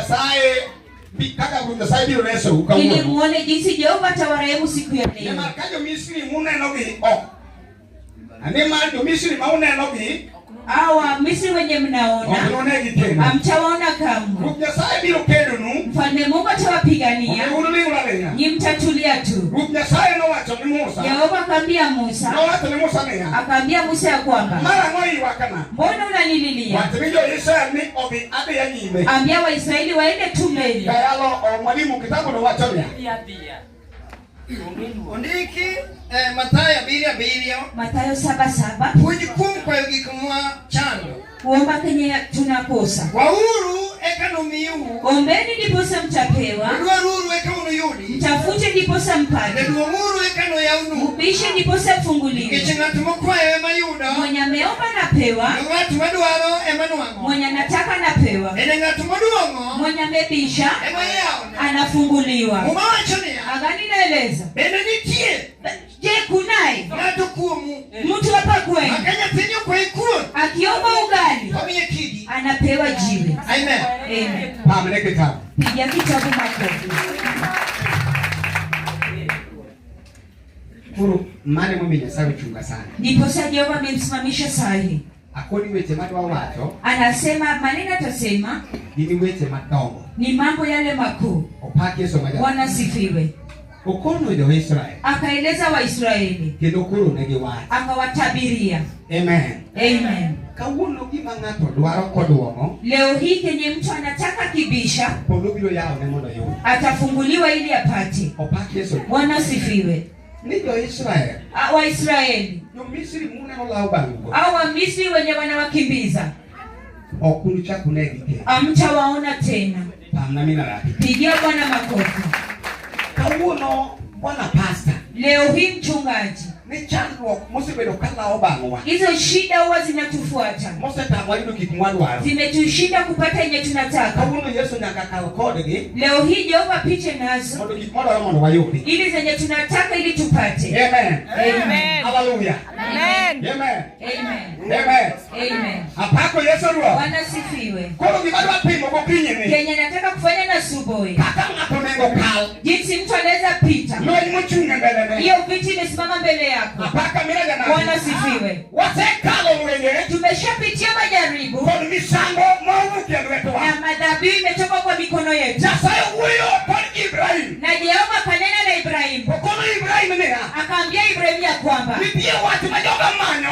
Nyasaye kaka Ruoth Nyasaye biro reso ukawuono. Ili muone jinsi Jehova atawarehemu siku ya leo. Nema kajo Misri muneno gi ok. Anema jo Misri mauneno gi Awa Misri wenye mnaona hamtawaona kamwe. Ruoth Nyasaye biro kedonu. Mfalme Mungu atawapigania. Nyi mtatulia tu. Ruoth Nyasaye nowacho ni Musa. Yehova akaambia Musa. Nowacho ni Musa niya. Akaambia Musa ya kwamba mara ng'oi wakana. Mbona unanililia? Wacho ni jo-Israel ni obi adhi ya nyime. Ambia Waisraeli waende tu mbele. Kayalo mwalimu kitabu nowacho niya. Ondiki Mathayo 2:2. Mathayo 7:7. Kujikum kwa gikumwa chando. Kuomba kenye tunakosa. Wauru ekonomiu. Ombeni ndiposa mtapewa. Wauru ekonomiyudi. Mtafute ndiposa mpate. Wauru ekono yaunu. Mubishe ndiposa mfunguliwe. Kichingatumo kwa mayuda. Mwenye ameomba napewa. Ngatu madwaro emanuango. Mwenye anataka napewa. Ene ngatu maduongo. Mwenye amebisha emayaona. Anafunguliwa. Mumawachonia. Agani naeleza. Benedikie. Je, kunaye Ngatu kumu. mtu hapa kwenu Akanya penyo kwa ikuo. akiomba ugali Kamiye kidi. anapewa jiwe. Amen. Amen. Pamene kitabu. Piga kitabu makofi. Kuru mane mwimi Nyasaye uchunga sana. Ndiposa Jehova amemsimamisha sahi. Akoni weche madwa wacho. Anasema maneno atasema Gini weche madongo. ni mambo yale makuu. Opaki Yesu maja. Bwana sifiwe. Okono jo Israel. Akaeleza Waisraeli. Kendo kuru negi wacho. Akawatabiria. Amen. Amen. Kawuono gima ng'ato dwaro koduomo. Leo hii kenye mtu anataka kibisha Polo biro yao ne mondo yud. atafunguliwa ili apate. Opaki Yesu. Bwana sifiwe. Ni jo Israel. Waisraeli. Jo Misri muneno lao bango. Au Wamisri wenye wanawakimbiza. Okunu chakunegi ke. Hamtawaona tena. Pamna mina rapi. Pigia Bwana makofi. Kawuono Bwana pastor. Leo hii mchungaji. Ni chandruok mosebedo kalao bang'wa. Hizo shida huwa zinatufuata. Mosetamwa yudo gik mwadwaro. Zimetushinda kupata yenye tunataka. Kawuono Yesu nyaka kal kodgi. Leo hii Jehova piche nazo. Mondo gik mwadwaro mondo wayudi. Ili zenye tunataka ili tupate. Amen. Amen. Hallelujah. Amen. Amen. Amen. Amen. Amen. Apako Yesu ruo. Bwana sifiwe. Koro gima dwa timo gokinyi ni. Kenye nataka kufanya na asubuhi. Kaka ng'ato nengo kal. Jinsi mtu anaweza pita. Lweny mochung' e mbelene. Hiyo viti imesimama mbele yako. Apaka mira jana. Bwana sifiwe. Wasekalo lwenye. Tumeshapitia majaribu. Kod misango mawuok e lwetwa. Na madhabihu imetoka kwa mikono yetu. Nyasaye wuoyo kod Ibrahim. Na Jehova kanena na Ibrahimu. Okono Ibrahim niya. Akaambia Ibrahimu ya kwamba nitie wach ma joga manyo.